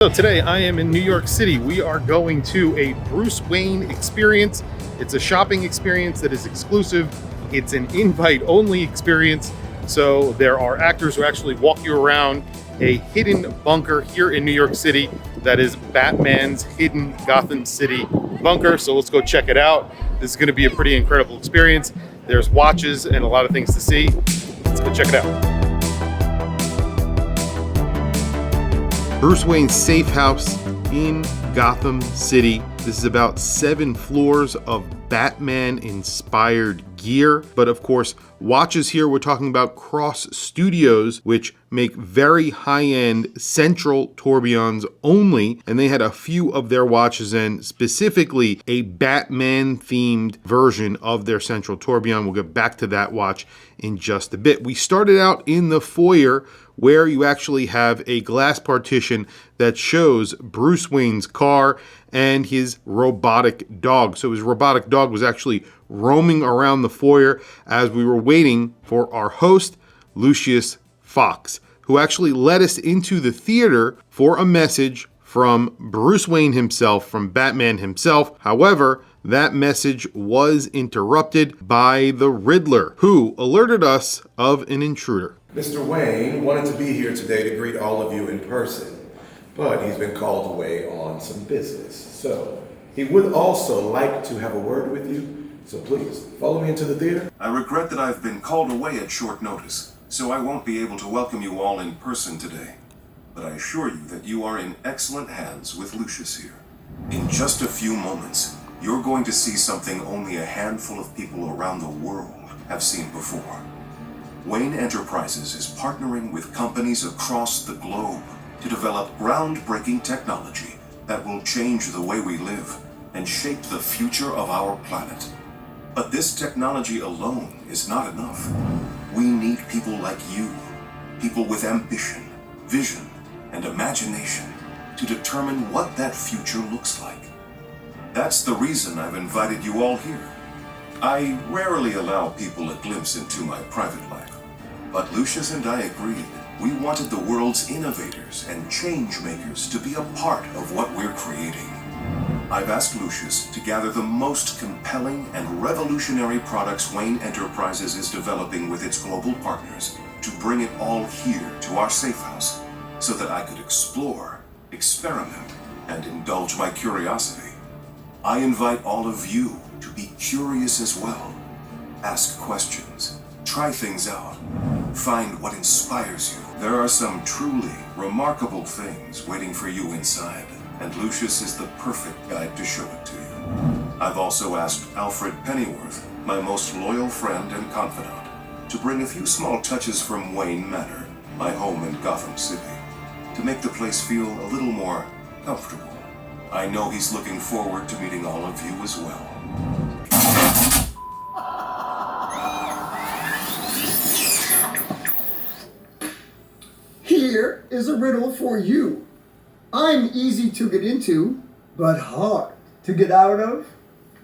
So today I am in New York City. We are going to a Bruce Wayne experience. It's a shopping experience that is exclusive. It's an invite-only experience. So there are actors who actually walk you around a hidden bunker here in New York City that is Batman's hidden Gotham City bunker. So let's go check it out. This is going to be a pretty incredible experience. There's watches and a lot of things to see. Let's go check it out. Bruce Wayne's safe house in Gotham City. This is about 7 floors of Batman-inspired gear. But of course, watches here, we're talking about Cross Studios, which make very high-end central tourbillons only. And they had a few of their watches and specifically a Batman-themed version of their central tourbillon. We'll get back to that watch in just a bit. We started out in the foyer, where you actually have a glass partition that shows Bruce Wayne's car and his robotic dog. So his robotic dog was actually roaming around the foyer as we were waiting for our host, Lucius Fox, who actually led us into the theater for a message from Bruce Wayne himself, from Batman himself. However, that message was interrupted by the Riddler, who alerted us of an intruder. Mr. Wayne wanted to be here today to greet all of you in person, but he's been called away on some business. So he would also like to have a word with you. So please, follow me into the theater. I regret that I've been called away at short notice, so I won't be able to welcome you all in person today. But I assure you that you are in excellent hands with Lucius here. In just a few moments, you're going to see something only a handful of people around the world have seen before. Wayne Enterprises is partnering with companies across the globe to develop groundbreaking technology that will change the way we live and shape the future of our planet. But this technology alone is not enough. We need people like you, people with ambition, vision, and imagination to determine what that future looks like. That's the reason I've invited you all here. I rarely allow people a glimpse into my private life. But Lucius and I agreed we wanted the world's innovators and change makers to be a part of what we're creating. I've asked Lucius to gather the most compelling and revolutionary products Wayne Enterprises is developing with its global partners to bring it all here to our safe house so that I could explore, experiment, and indulge my curiosity. I invite all of you to be curious as well. Ask questions, try things out, find what inspires you. There are some truly remarkable things waiting for you inside, and Lucius is the perfect guide to show it to you. I've also asked Alfred Pennyworth, my most loyal friend and confidant, to bring a few small touches from Wayne Manor, my home in Gotham City, to make the place feel a little more comfortable. I know he's looking forward to meeting all of you as well. Here is a riddle for you. I'm easy to get into, but hard to get out of.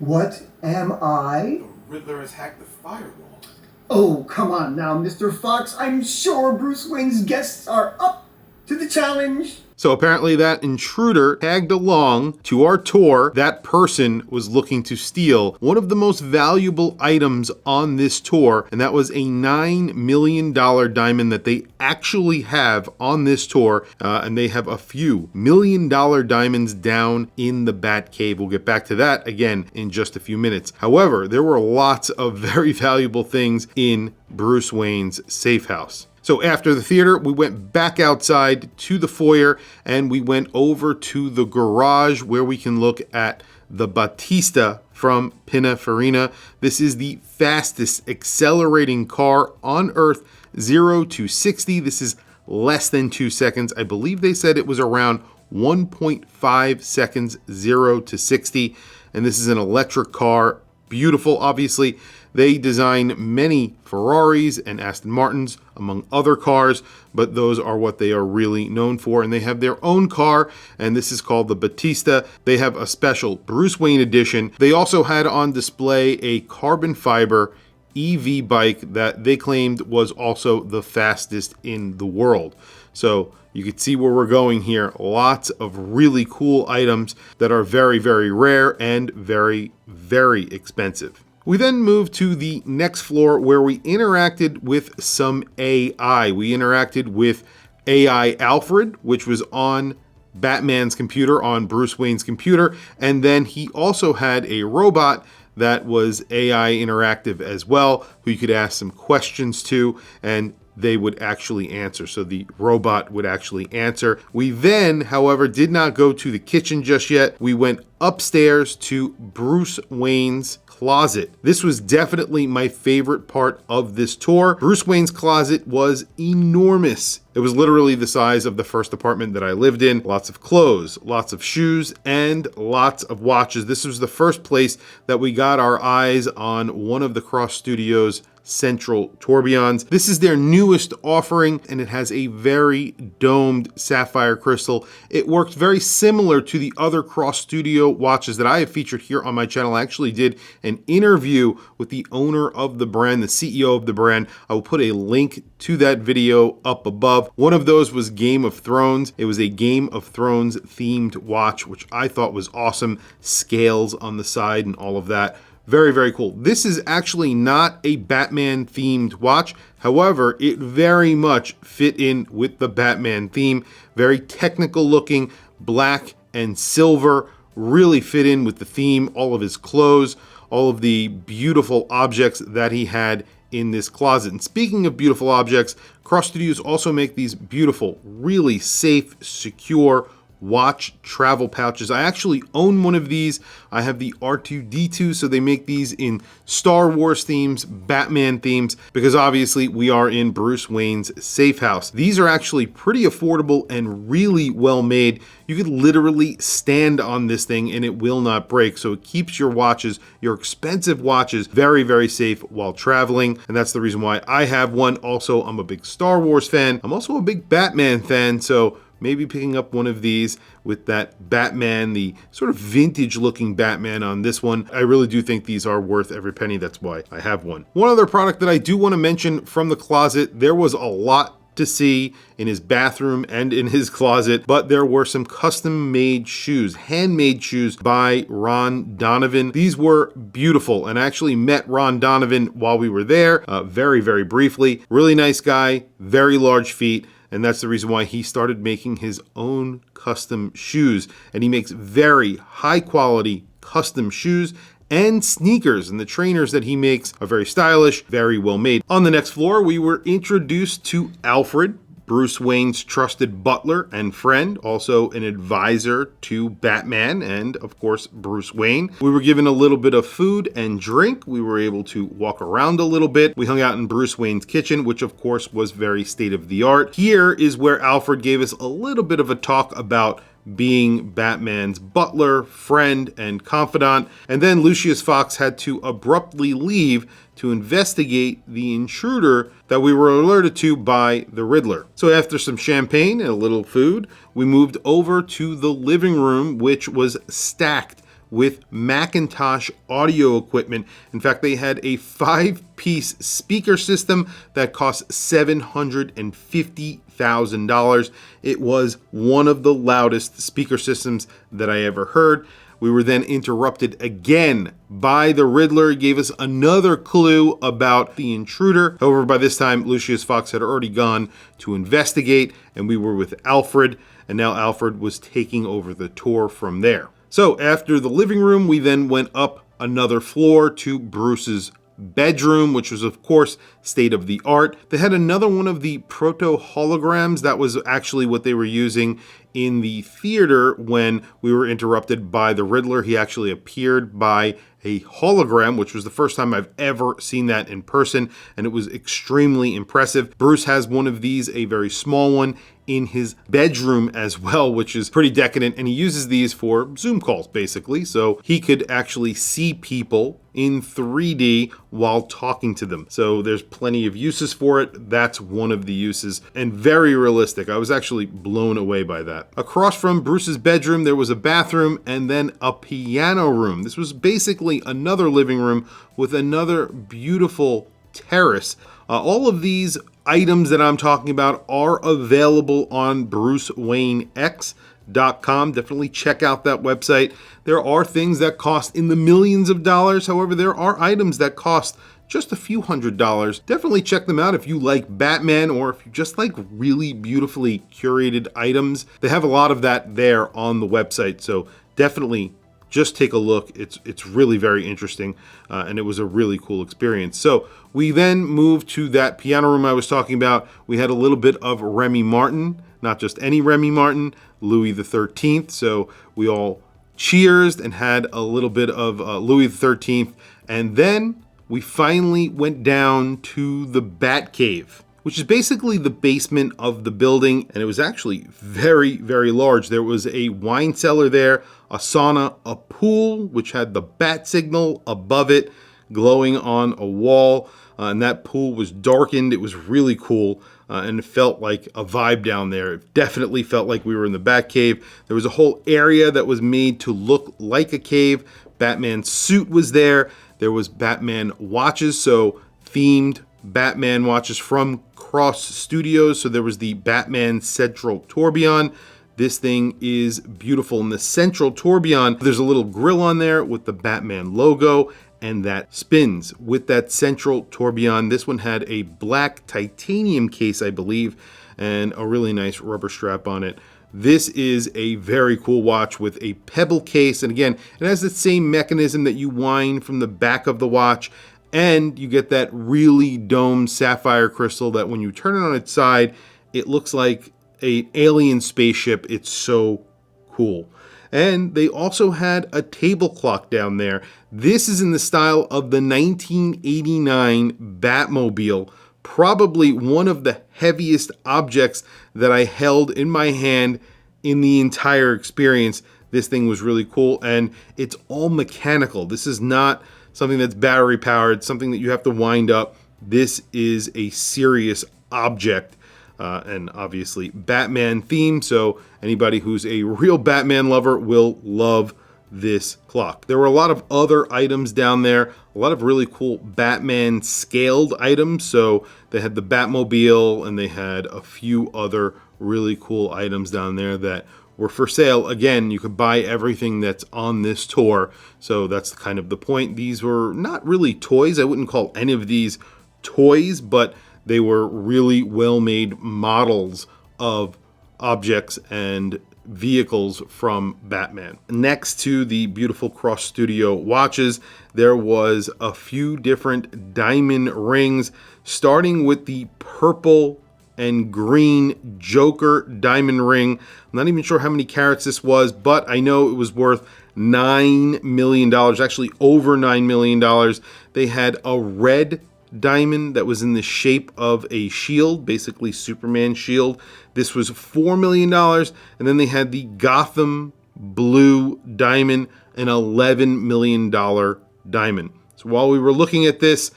What am I? The Riddler has hacked the firewall. Oh, come on now, Mr. Fox. I'm sure Bruce Wayne's guests are up to the challenge. So apparently that intruder tagged along to our tour. That person was looking to steal one of the most valuable items on this tour, and that was a $9 million diamond that they actually have on this tour, and they have a few $1 million diamonds down in the Batcave. We'll get back to that again in just a few minutes. However, there were lots of very valuable things in Bruce Wayne's safe house. So after the theater, we went back outside to the foyer and we went over to the garage where we can look at the Battista from Pininfarina. This is the fastest accelerating car on Earth, 0 to 60. This is less than 2 seconds. I believe they said it was around 1.5 seconds, 0 to 60. And this is an electric car. Beautiful, obviously. They design many Ferraris and Aston Martins, among other cars, but those are what they are really known for. And they have their own car, and this is called the Battista. They have a special Bruce Wayne edition. They also had on display a carbon fiber EV bike that they claimed was also the fastest in the world. So you can see where we're going here. Lots of really cool items that are very, very rare and very, very expensive. We then moved to the next floor where we interacted with some AI. We interacted with AI Alfred, which was on Batman's computer, on Bruce Wayne's computer, and then he also had a robot that was AI interactive as well, who you could ask some questions to, and they would actually answer. So the robot would actually answer. We then, however, did not go to the kitchen just yet. We went upstairs to Bruce Wayne's closet. This was definitely my favorite part of this tour. Bruce Wayne's closet was enormous. It was literally the size of the first apartment that I lived in. Lots of clothes, lots of shoes, and lots of watches. This was the first place that we got our eyes on one of the Cross Studios central tourbillons. This is their newest offering, and it has a very domed sapphire crystal. It works very similar to the other Cross Studio watches that I have featured here on my channel. I actually did an interview with the owner of the brand, the CEO of the brand. I will put a link to that video up above. One of those was Game of Thrones. It was a Game of Thrones themed watch, which I thought was awesome. Scales on the side and all of that. Very, very cool. This is actually not a Batman themed watch. However, it very much fit in with the Batman theme. Very technical looking, black and silver, really fit in with the theme. All of his clothes, all of the beautiful objects that he had in this closet. And speaking of beautiful objects, Cross Studios also make these beautiful, really safe, secure watch travel pouches. I actually own one of these. I have the R2-D2, so they make these in Star Wars themes, Batman themes, because obviously we are in Bruce Wayne's safe house. These are actually pretty affordable and really well made. You could literally stand on this thing and it will not break. So it keeps your watches, your expensive watches, very, very safe while traveling. And that's the reason why I have one. Also, I'm a big Star Wars fan. I'm also a big Batman fan. So maybe picking up one of these with that Batman, the sort of vintage looking Batman on this one. I really do think these are worth every penny. That's why I have one. One other product that I do want to mention from the closet, there was a lot to see in his bathroom and in his closet, but there were some custom made shoes, handmade shoes by Ron Donovan. These were beautiful, and I actually met Ron Donovan while we were there, very, very briefly. Really nice guy, very large feet. And that's the reason why he started making his own custom shoes. And he makes very high quality custom shoes and sneakers. And the trainers that he makes are very stylish, very well made. On the next floor, we were introduced to Alfred, Bruce Wayne's trusted butler and friend, also an advisor to Batman and, of course, Bruce Wayne. We were given a little bit of food and drink. We were able to walk around a little bit. We hung out in Bruce Wayne's kitchen, which, of course, was very state-of-the-art. Here is where Alfred gave us a little bit of a talk about being Batman's butler, friend, and confidant. And then Lucius Fox had to abruptly leave to investigate the intruder that we were alerted to by the Riddler. So after some champagne and a little food, we moved over to the living room, which was stacked with Macintosh audio equipment. In fact, they had a 5-piece speaker system that cost $750,000. It was one of the loudest speaker systems that I ever heard. We were then interrupted again by the Riddler. He gave us another clue about the intruder. However, by this time, Lucius Fox had already gone to investigate, and we were with Alfred, and now Alfred was taking over the tour from there. So after the living room, we then went up another floor to Bruce's bedroom, which was, of course, state of the art. They had another one of the proto holograms. That was actually what they were using in the theater when we were interrupted by the Riddler. He actually appeared by a hologram, which was the first time I've ever seen that in person, and it was extremely impressive. Bruce has one of these, a very small one, in his bedroom as well, which is pretty decadent, and he uses these for Zoom calls, basically, so he could actually see people in 3D while talking to them. So there's plenty of uses for it. That's one of the uses, and very realistic. I was actually blown away by that. Across from Bruce's bedroom, there was a bathroom and then a piano room. This was basically another living room with another beautiful terrace. All of these items that I'm talking about are available on BruceWayneX.com. Definitely check out that website. There are things that cost in the millions of dollars. However, there are items that cost just a few $100s. Definitely check them out if you like Batman or if you just like really beautifully curated items. They have a lot of that there on the website, so definitely just take a look. It's really very interesting, and it was a really cool experience. So we then moved to that piano room I was talking about. We had a little bit of Remy Martin, not just any Remy Martin, Louis the 13th. So we all cheersed and had a little bit of Louis the 13th, and then we finally went down to the Batcave, which is basically the basement of the building, and it was actually very, very large. There was a wine cellar there, a sauna, a pool, which had the bat signal above it glowing on a wall, and that pool was darkened. It was really cool, and it felt like a vibe down there. It definitely felt like we were in the Batcave. There was a whole area that was made to look like a cave. Batman's suit was there. There was Batman watches, so themed Batman watches from Cross Studios. So there was the Batman Central Tourbillon. This thing is beautiful. In the Central Tourbillon, there's a little grill on there with the Batman logo, and that spins with that Central Tourbillon. This one had a black titanium case, I believe, and a really nice rubber strap on it. This is a very cool watch with a pebble case, and again, it has the same mechanism that you wind from the back of the watch, and you get that really domed sapphire crystal that when you turn it on its side, it looks like an alien spaceship. It's so cool. And they also had a table clock down there. This is in the style of the 1989 Batmobile, probably one of the heaviest objects that I held in my hand in the entire experience. This thing was really cool, and it's all mechanical. This is not something that's battery powered, something that you have to wind up. This is a serious object, and obviously Batman themed, so anybody who's a real Batman lover will love this clock. There were a lot of other items down there, a lot of really cool Batman scaled items. So they had the Batmobile and they had a few other really cool items down there that were for sale. Again, you could buy everything that's on this tour. So that's kind of the point. These were not really toys. I wouldn't call any of these toys, but they were really well-made models of objects and vehicles from Batman. Next to the beautiful Cross Studio watches, there was a few different diamond rings, starting with the purple and green Joker diamond ring. I'm not even sure how many carats this was, but I know it was worth $9 million, actually over $9 million. They had a red diamond that was in the shape of a shield, basically Superman's shield. This was $4 million. And then they had the Gotham blue diamond, an $11 million diamond. So while we were looking at this,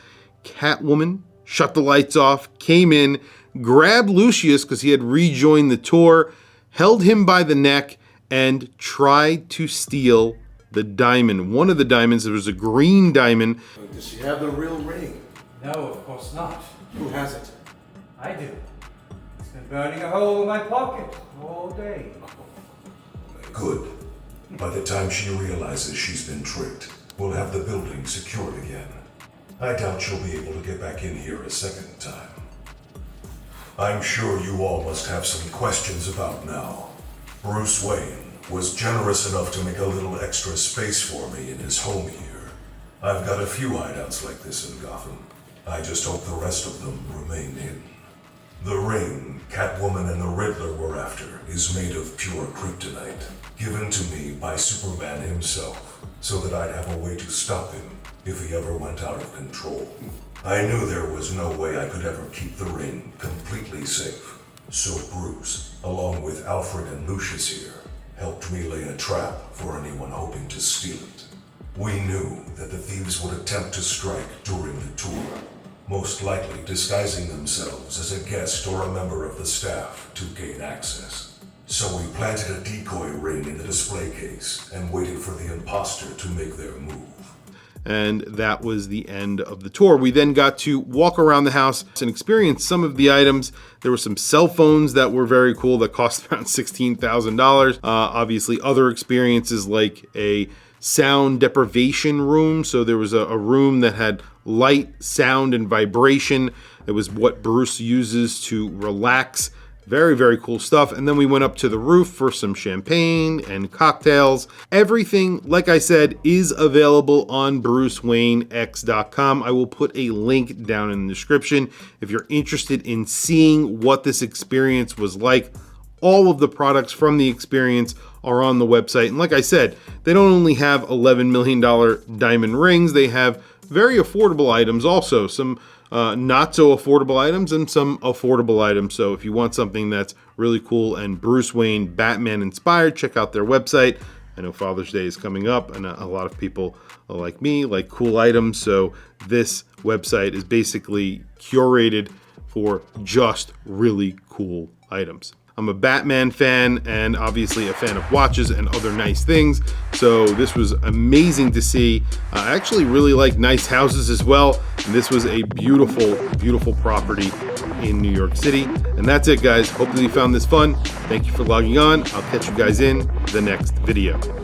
Catwoman shut the lights off, came in, grabbed Lucius because he had rejoined the tour, held him by the neck, and tried to steal the diamond. One of the diamonds, there was a green diamond. Does she have the real ring? No, of course not. Who has it? I do. It's been burning a hole in my pocket all day. Good. By the time she realizes she's been tricked, we'll have the building secured again. I doubt she'll be able to get back in here a second time. I'm sure you all must have some questions about now. Bruce Wayne was generous enough to make a little extra space for me in his home here. I've got a few hideouts like this in Gotham. I just hope the rest of them remain hidden. The ring Catwoman and the Riddler were after is made of pure kryptonite, given to me by Superman himself, so that I'd have a way to stop him if he ever went out of control. I knew there was no way I could ever keep the ring completely safe, so Bruce, along with Alfred and Lucius here, helped me lay a trap for anyone hoping to steal it. We knew that the thieves would attempt to strike during the tour, most likely disguising themselves as a guest or a member of the staff to gain access. So we planted a decoy ring in the display case and waited for the imposter to make their move. And that was the end of the tour. We then got to walk around the house and experience some of the items. There were some cell phones that were very cool that cost around $16,000. Obviously, other experiences like a sound deprivation room. So there was a room that had light, sound, and vibration. It was what Bruce uses to relax. Very, very cool stuff. And then we went up to the roof for some champagne and cocktails. Everything, like I said, is available on BruceWayneX.com. I will put a link down in the description if you're interested in seeing what this experience was like. All of the products from the experience are on the website. And like I said, they don't only have $11 million diamond rings, they have very affordable items also. Some not so affordable items and some affordable items. So if you want something that's really cool and Bruce Wayne Batman inspired, check out their website. I know Father's Day is coming up and a lot of people like me like cool items. So this website is basically curated for just really cool items. I'm a Batman fan and obviously a fan of watches and other nice things. So this was amazing to see. I actually really like nice houses as well. And this was a beautiful, beautiful property in New York City. And that's it, guys. Hopefully you found this fun. Thank you for logging on. I'll catch you guys in the next video.